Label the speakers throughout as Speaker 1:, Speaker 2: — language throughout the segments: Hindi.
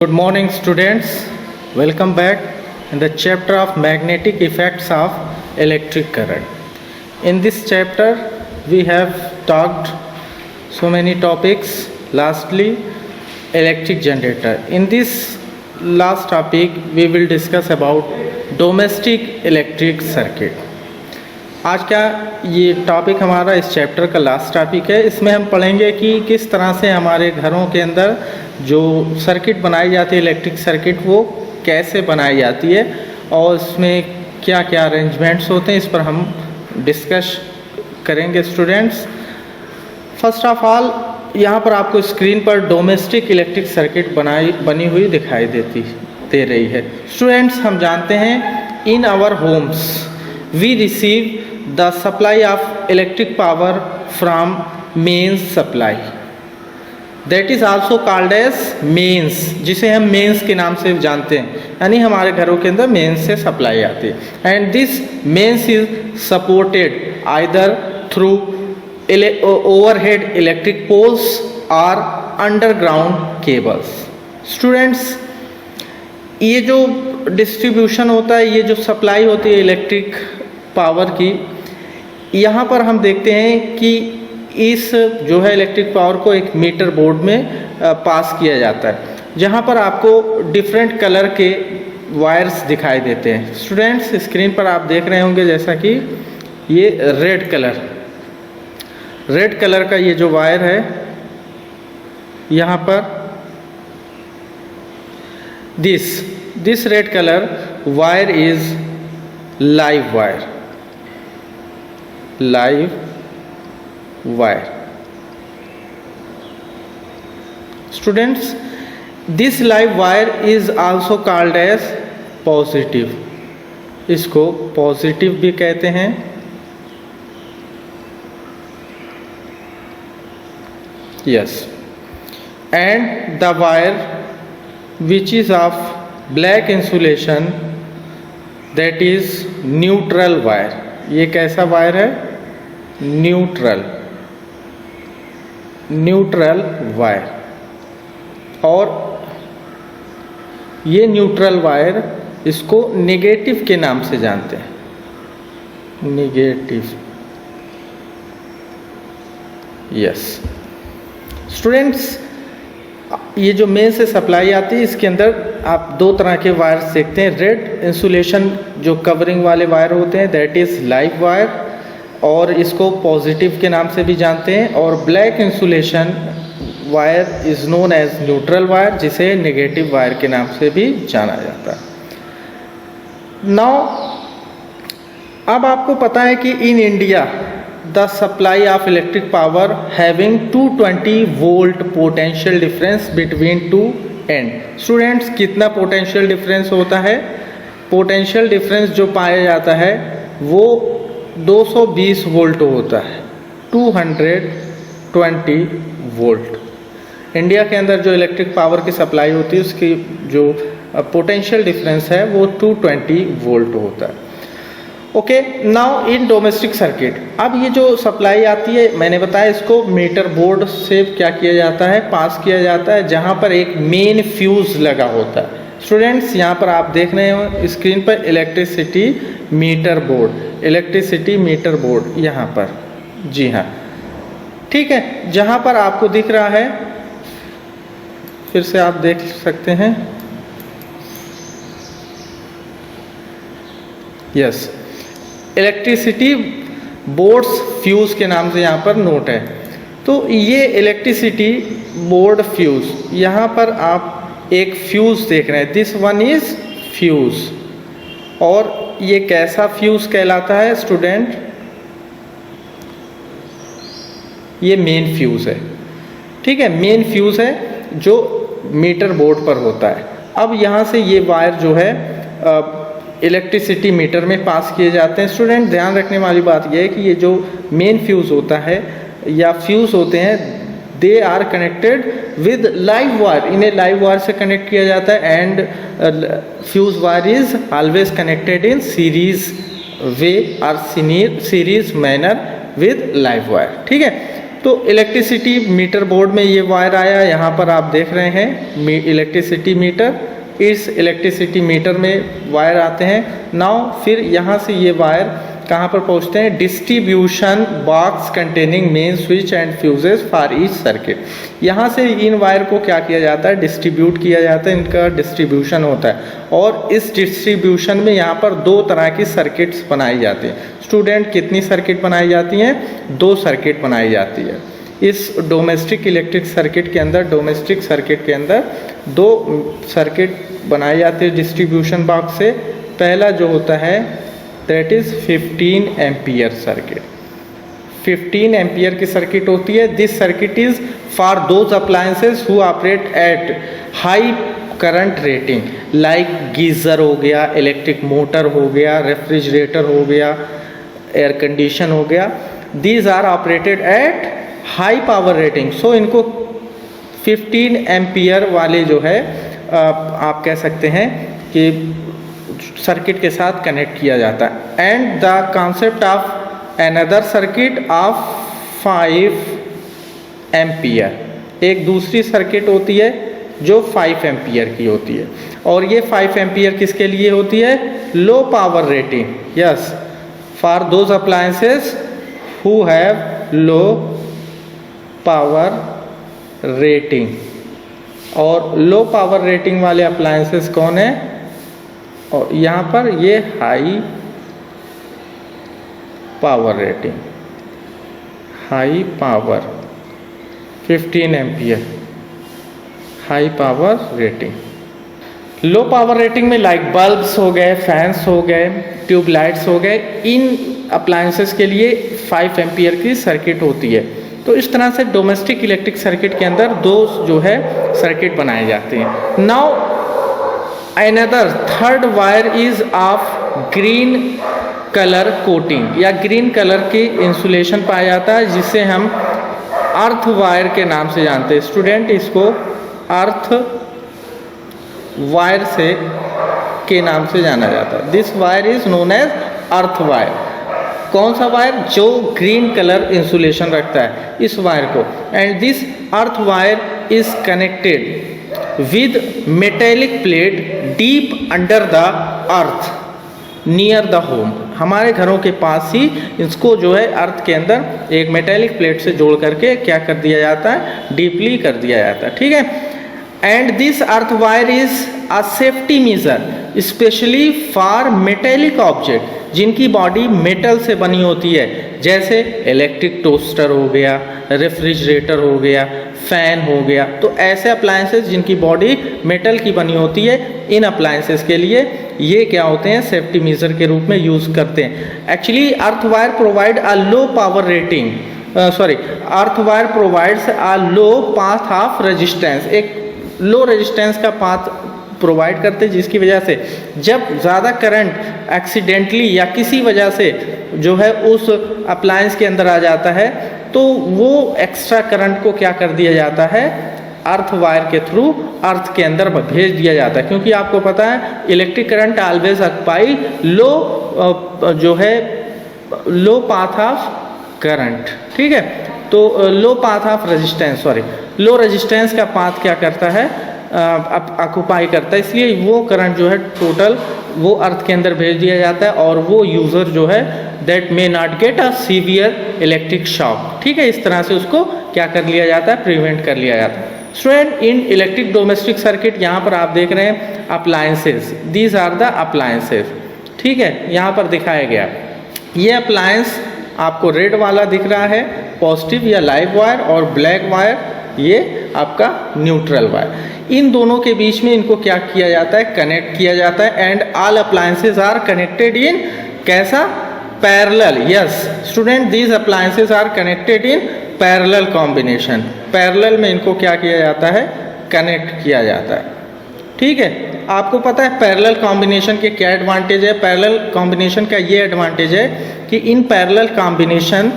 Speaker 1: Good morning, students. Welcome back in the chapter of magnetic effects of electric current. In this chapter, we have talked so many topics. Lastly, electric generator. In this last topic, we will discuss about domestic electric circuit. आज का ये टॉपिक हमारा इस चैप्टर का लास्ट टॉपिक है. इसमें हम पढ़ेंगे कि किस तरह से हमारे घरों के अंदर जो सर्किट बनाई जाती है, इलेक्ट्रिक सर्किट, वो कैसे बनाई जाती है और इसमें क्या क्या अरेंजमेंट्स होते हैं, इस पर हम डिस्कस करेंगे स्टूडेंट्स. फर्स्ट ऑफ ऑल, यहाँ पर आपको स्क्रीन पर डोमेस्टिक इलेक्ट्रिक सर्किट बनी हुई दिखाई दे रही है. स्टूडेंट्स, हम जानते हैं in our homes we receive the supply of electric power from mains supply, that is also called as mains, जिसे हम मेंस के नाम से जानते हैं. यानी हमारे घरों के अंदर मेंस से सप्लाई आती है. And this mains is supported either through overhead electric poles और अंडरग्राउंड केबल्स. स्टूडेंट्स, ये जो डिस्ट्रीब्यूशन होता है, ये जो सप्लाई होती है इलेक्ट्रिक पावर की, यहाँ पर हम देखते हैं कि इस जो है इलेक्ट्रिक पावर को एक मीटर बोर्ड में पास किया जाता है, जहाँ पर आपको डिफरेंट कलर के वायर्स दिखाई देते हैं. स्टूडेंट्स, स्क्रीन पर आप देख रहे होंगे जैसा कि ये रेड कलर का ये जो वायर है, यहाँ पर this red colour wire is live wire. Students, this live wire is also called as positive. इसको पॉजिटिव भी कहते हैं. Yes. And the wire which is of black insulation, that is neutral wire. ये कैसा वायर है? Neutral wire. और ये न्यूट्रल वायर, इसको नेगेटिव के नाम से जानते हैं. नेगेटिव. यस स्टूडेंट्स, ये जो मेन से सप्लाई आती है, इसके अंदर आप दो तरह के वायर्स देखते हैं. रेड इंसुलेशन जो कवरिंग वाले वायर होते हैं, दैट इज़ लाइव वायर, और इसको पॉजिटिव के नाम से भी जानते हैं. और black insulation wire is known as neutral wire, जिसे नेगेटिव वायर के नाम से भी जाना जाता है. नाउ, अब आपको पता है कि in India the supply of electric power having 220 volt potential difference between two end. Students, कितना potential difference होता है? potential difference जो पाया जाता है वो 220 वोल्ट होता है. 220 वोल्ट. इंडिया के अंदर जो इलेक्ट्रिक पावर की सप्लाई होती है, उसकी जो पोटेंशियल डिफरेंस है वो 220 वोल्ट होता है. Okay, now in domestic circuit, अब ये जो सप्लाई आती है, मैंने बताया इसको मीटर बोर्ड से क्या किया जाता है, पास किया जाता है, जहाँ पर एक मेन फ्यूज़ लगा होता है. स्टूडेंट्स, यहाँ पर आप देख रहे हो स्क्रीन पर इलेक्ट्रिसिटी मीटर बोर्ड यहाँ पर. जी हाँ, ठीक है. जहाँ पर आपको दिख रहा है, फिर से आप देख सकते हैं. यस, इलेक्ट्रिसिटी बोर्ड्स फ्यूज़ के नाम से यहाँ पर नोट है. तो ये इलेक्ट्रिसिटी बोर्ड फ्यूज़, यहाँ पर आप एक फ्यूज़ देख रहे हैं. This one is fuse. और ये कैसा फ्यूज़ कहलाता है स्टूडेंट? ये मेन फ्यूज़ है. ठीक है, मेन फ्यूज़ है जो मीटर बोर्ड पर होता है. अब यहाँ से ये वायर जो है इलेक्ट्रिसिटी मीटर में पास किए जाते हैं. स्टूडेंट, ध्यान रखने वाली बात यह है कि ये जो मेन फ्यूज़ होता है या फ्यूज़ होते हैं, they are connected with live wire. इन्हें लाइव वायर से कनेक्ट किया जाता है. And fuse wire is always connected in series way और series manner with live wire. ठीक है. तो इलेक्ट्रिसिटी मीटर बोर्ड में ये वायर आया, यहाँ पर आप देख रहे हैं इलेक्ट्रिसिटी मीटर। इस इलेक्ट्रिसिटी मीटर में वायर आते हैं। नाउ फिर यहाँ से ये वायर कहाँ पर पहुँचते हैं? Distribution box containing main switch and fuses for each circuit. यहाँ से इन वायर को क्या किया जाता है? डिस्ट्रीब्यूट किया जाता है, इनका डिस्ट्रीब्यूशन होता है। और इस डिस्ट्रीब्यूशन में यहाँ पर दो तरह की सर्किट्स बनाई जाती हैं। स्टूडेंट, कितनी सर्किट बनाई जाती हैं? 2 सर्किट बनाई जाती है। इस डोमेस्टिक इलेक्ट्रिक सर्किट के अंदर, डोमेस्टिक सर्किट के अंदर 2 सर्किट बनाई जाती है डिस्ट्रीब्यूशन बॉक्स से। पहला जो होता है that is 15 ampere circuit. 15 ampere की सर्किट होती है। This circuit is for those appliances who operate at high current rating, like geyser हो गया, इलेक्ट्रिक मोटर हो गया, रेफ्रिजरेटर हो गया, एयर कंडीशन हो गया। These are operated at high power rating. So इनको 15 एम्पियर वाले जो है आप कह सकते हैं कि सर्किट के साथ कनेक्ट किया जाता है। And the concept of another circuit of 5 ampere, एक दूसरी सर्किट होती है जो 5 एम्पियर की होती है। और ये 5 एम्पियर किसके लिए होती है? Low power rating. Yes, for those appliances who have low power rating. और लो पावर रेटिंग वाले अप्लायंसेस कौन है? और यहाँ पर ये high power rating, high power 15 ampere high power rating. Low power rating में लाइक बल्ब्स हो गए, फैंस हो गए, ट्यूबलाइट्स हो गए, इन अप्लायंसेस के लिए 5 एम्पियर की सर्किट होती है। तो इस तरह से डोमेस्टिक इलेक्ट्रिक सर्किट के अंदर 2 जो है सर्किट बनाए जाते हैं। Now another third wire is of green colour coating या ग्रीन कलर की इंसुलेशन पाया जाता है, जिसे हम अर्थ वायर के नाम से जानते हैं। स्टूडेंट, इसको अर्थ वायर से के नाम से जाना जाता है। This wire is known as earth wire. कौन सा वायर? जो ग्रीन कलर इंसुलेशन रखता है, इस वायर को। And this earth wire is connected with metallic plate deep under the earth near the home। हमारे घरों के पास ही इसको जो है अर्थ के अंदर एक मेटेलिक प्लेट से जोड़ करके क्या कर दिया जाता है? डीपली कर दिया जाता है। ठीक है। And this earth wire is a safety major specially for metallic object, जिनकी बॉडी मेटल से बनी होती है, जैसे इलेक्ट्रिक टोस्टर हो गया, रेफ्रिजरेटर हो गया, फैन हो गया। तो ऐसे अप्लायंसेस जिनकी बॉडी मेटल की बनी होती है, इन अप्लायंसेस के लिए ये क्या होते हैं? सेफ्टी मेजर के रूप में यूज़ करते हैं। Actually earth wire provide a low power rating, earth wire provides a low path of resistance, एक लो रेजिस्टेंस का पाथ प्रोवाइड करते हैं, जिसकी वजह से जब ज़्यादा करंट एक्सीडेंटली या किसी वजह से जो है उस अप्लायंस के अंदर आ जाता है, तो वो एक्स्ट्रा करंट को क्या कर दिया जाता है? अर्थ वायर के थ्रू अर्थ के अंदर भेज दिया जाता है। क्योंकि आपको पता है electric current always occupy low जो है लो पाथ ऑफ करंट। ठीक है। तो low path of resistance, low resistance का पाथ क्या करता है? ऑक्युपाई करता है। इसलिए वो करंट जो है टोटल वो अर्थ के अंदर भेज दिया जाता है, और वो यूज़र जो है that may not get a severe electric shock. ठीक है। इस तरह से उसको क्या कर लिया जाता है? प्रिवेंट कर लिया जाता है। Student, in electric domestic circuit यहाँ पर आप देख रहे हैं appliances, these are the appliances. ठीक है। यहाँ पर दिखाया गया ये अप्लायंस आपको रेड वाला दिख रहा है पॉजिटिव या लाइव वायर, और ब्लैक वायर ये आपका न्यूट्रल वायर। इन दोनों के बीच में इनको क्या किया जाता है? कनेक्ट किया जाता है। And all appliances are connected in कैसा? Parallel. Yes student, these appliances are connected in parallel combination. Parallel में इनको क्या किया जाता है? कनेक्ट किया जाता है। ठीक है। आपको पता है पैरेलल कॉम्बिनेशन के क्या एडवांटेज है? पैरेलल कॉम्बिनेशन का ये एडवांटेज है कि in parallel combination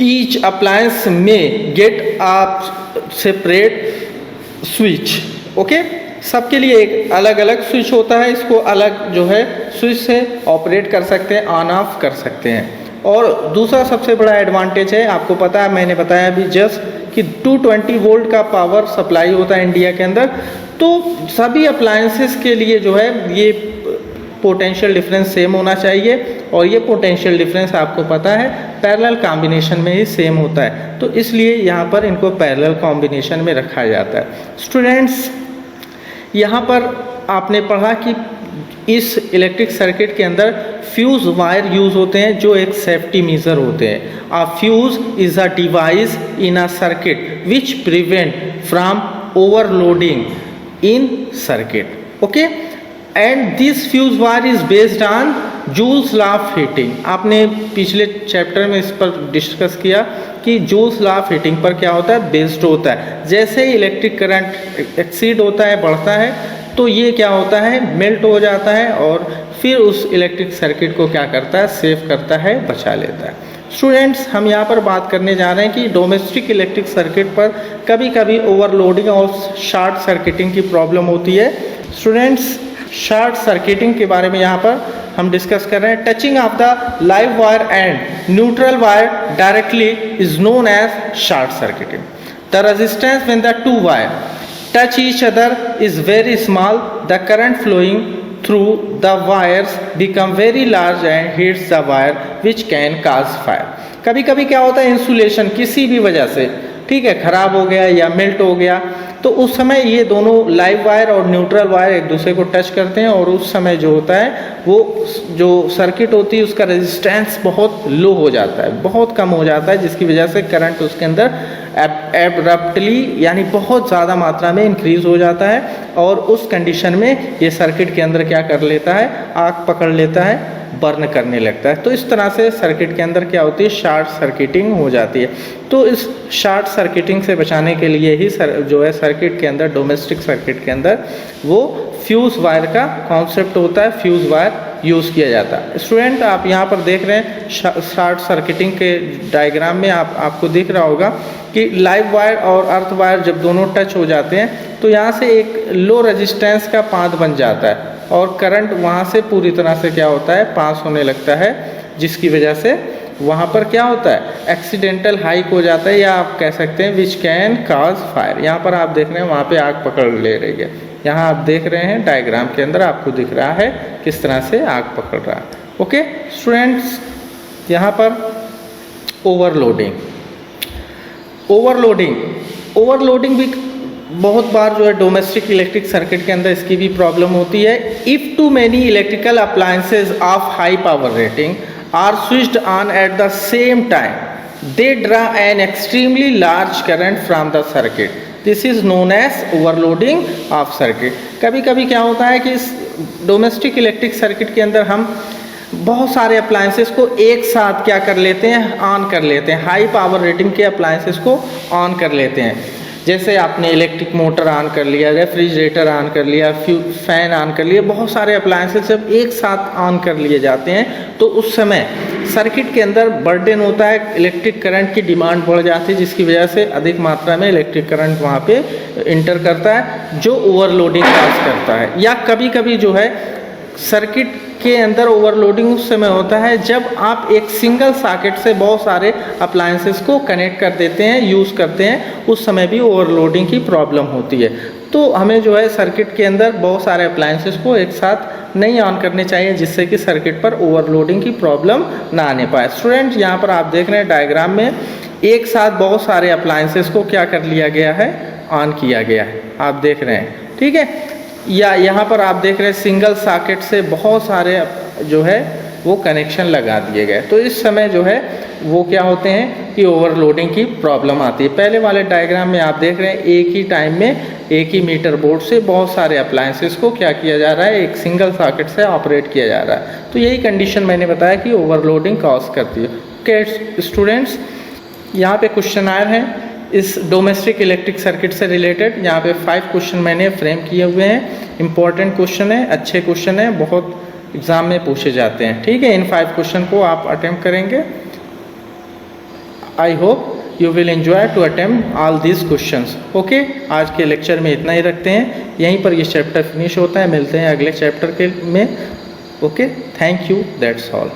Speaker 1: each appliance may get a separate switch. Okay, सबके लिए एक अलग अलग स्विच होता है, इसको अलग जो है स्विच से ऑपरेट कर सकते हैं, ऑन ऑफ कर सकते हैं। और दूसरा सबसे बड़ा एडवांटेज है, आपको पता है, मैंने बताया अभी जस्ट कि 220 वोल्ट का पावर सप्लाई होता है इंडिया के अंदर। तो सभी अप्लायंसेस के लिए जो है ये पोटेंशियल डिफरेंस सेम होना चाहिए, और ये पोटेंशियल डिफरेंस आपको पता है पैरेलल कॉम्बिनेशन में ही सेम होता है, तो इसलिए यहाँ पर इनको पैरेलल कॉम्बिनेशन में रखा जाता है। स्टूडेंट्स, यहाँ पर आपने पढ़ा कि इस इलेक्ट्रिक सर्किट के अंदर फ्यूज वायर यूज होते हैं जो एक सेफ्टी मेजर होते हैं। अ fuse is a device in a circuit which prevent from overloading in circuit, okay. And this fuse wire is based on joules law of heating. आपने पिछले चैप्टर में इस पर डिस्कस किया कि जूल्स लॉ ऑफ हीटिंग पर क्या होता है, बेस्ड होता है। जैसे ही इलेक्ट्रिक करंट एक्सीड होता है, बढ़ता है, तो ये क्या होता है, मेल्ट हो जाता है और फिर उस इलेक्ट्रिक सर्किट को क्या करता है, सेव करता है, बचा लेता है। स्टूडेंट्स, हम यहाँ पर बात करने जा रहे हैं कि डोमेस्टिक इलेक्ट्रिक सर्किट पर कभी कभी ओवरलोडिंग और शॉर्ट सर्किटिंग की प्रॉब्लम होती है। स्टूडेंट्स, शॉर्ट सर्किटिंग के बारे में यहाँ पर हम डिस्कस कर रहे हैं। Touching of the live wire and neutral wire directly is known as short circuiting. The resistance when the two wire touch each other is very small. The current flowing through the wires become very large and hits the wire which can cause fire. कभी कभी क्या होता है, इंसुलेशन किसी भी वजह से, ठीक है, खराब हो गया या मेल्ट हो गया, तो उस समय ये दोनों लाइव वायर और न्यूट्रल वायर एक दूसरे को टच करते हैं, और उस समय जो होता है वो जो सर्किट होती है उसका रेजिस्टेंस बहुत लो हो जाता है, बहुत कम हो जाता है, जिसकी वजह से करंट उसके अंदर एब्रप्टली यानी बहुत ज़्यादा मात्रा में इंक्रीज हो जाता है, और उस कंडीशन में ये सर्किट के अंदर क्या कर लेता है, आग पकड़ लेता है, बर्न करने लगता है। तो इस तरह से सर्किट के अंदर क्या होती है, शॉर्ट सर्किटिंग हो जाती है। तो इस शॉर्ट सर्किटिंग से बचाने के लिए ही जो है सर्किट के अंदर, डोमेस्टिक सर्किट के अंदर वो फ्यूज वायर का कॉन्सेप्ट होता है, फ्यूज वायर यूज़ किया जाता है। स्टूडेंट, आप यहाँ पर देख रहे हैं शॉर्ट सर्किटिंग के डायग्राम में आपको दिख रहा होगा कि लाइव वायर और अर्थ वायर जब दोनों टच हो जाते हैं तो यहाँ से एक लो रेजिस्टेंस का पाथ बन जाता है, और करंट वहाँ से पूरी तरह से क्या होता है, पास होने लगता है, जिसकी वजह से वहाँ पर क्या होता है, एक्सीडेंटल हाइक हो जाता है, या आप कह सकते हैं विच कैन काज फायर। यहाँ पर आप देख रहे हैं वहाँ पे आग पकड़ ले रही है। यहाँ आप देख रहे हैं डायग्राम के अंदर आपको दिख रहा है किस तरह से आग पकड़ रहा है। ओके स्टूडेंट्स, यहाँ पर ओवरलोडिंग भी बहुत बार जो है डोमेस्टिक इलेक्ट्रिक सर्किट के अंदर इसकी भी प्रॉब्लम होती है। If too many electrical appliances of high power rating are switched on at the same time, they draw an extremely large current from the circuit, this is known as overloading of circuit. कभी कभी क्या होता है कि इस डोमेस्टिक इलेक्ट्रिक सर्किट के अंदर हम बहुत सारे अप्लायंसेस को एक साथ क्या कर लेते हैं, ऑन कर लेते हैं, हाई पावर रेटिंग के अप्लायंसेस को ऑन कर लेते हैं। जैसे आपने इलेक्ट्रिक मोटर ऑन कर लिया, रेफ्रिजरेटर ऑन कर लिया, फैन ऑन कर लिया, बहुत सारे अप्लायंसेस जब एक साथ ऑन कर लिए जाते हैं तो उस समय सर्किट के अंदर बर्डन होता है, इलेक्ट्रिक करंट की डिमांड बढ़ जाती है, जिसकी वजह से अधिक मात्रा में इलेक्ट्रिक करंट वहाँ पे इंटर करता है, जो ओवरलोडिंग कॉज करता है। या कभी कभी जो है सर्किट के अंदर ओवरलोडिंग उस समय होता है जब आप एक सिंगल सॉकेट से बहुत सारे अप्लायंसेस को कनेक्ट कर देते हैं, यूज़ करते हैं, उस समय भी ओवरलोडिंग की प्रॉब्लम होती है। तो हमें जो है सर्किट के अंदर बहुत सारे अप्लायंसेस को एक साथ नहीं ऑन करने चाहिए, जिससे कि सर्किट पर ओवरलोडिंग की प्रॉब्लम ना आने पाए। स्टूडेंट्स, यहाँ पर आप देख रहे हैं डायग्राम में एक साथ बहुत सारे अप्लायंसेस को क्या कर लिया गया है, ऑन किया गया है, आप देख रहे हैं, ठीक है। या यहाँ पर आप देख रहे हैं सिंगल सॉकेट से बहुत सारे जो है वो कनेक्शन लगा दिए गए, तो इस समय जो है वो क्या होते हैं कि ओवरलोडिंग की प्रॉब्लम आती है। पहले वाले डायग्राम में आप देख रहे हैं एक ही टाइम में एक ही मीटर बोर्ड से बहुत सारे अप्लायंसेस को क्या किया जा रहा है, एक सिंगल सॉकेट से ऑपरेट किया जा रहा है। तो यही कंडीशन मैंने बताया कि ओवरलोडिंग कॉज करती है। ओके स्टूडेंट्स, यहाँ पे क्वेश्चन आए हैं इस डोमेस्टिक इलेक्ट्रिक सर्किट से रिलेटेड। यहाँ पे 5 क्वेश्चन मैंने फ्रेम किए हुए हैं, इंपॉर्टेंट क्वेश्चन है, अच्छे क्वेश्चन है, बहुत एग्जाम में पूछे जाते हैं, ठीक है। इन 5 क्वेश्चन को आप अटेम्प्ट करेंगे। I hope you will enjoy to attempt all these questions. Okay, आज के लेक्चर में इतना ही रखते हैं, यहीं पर ये चैप्टर फिनिश होता है, मिलते हैं अगले चैप्टर के में। Okay, thank you, that's all.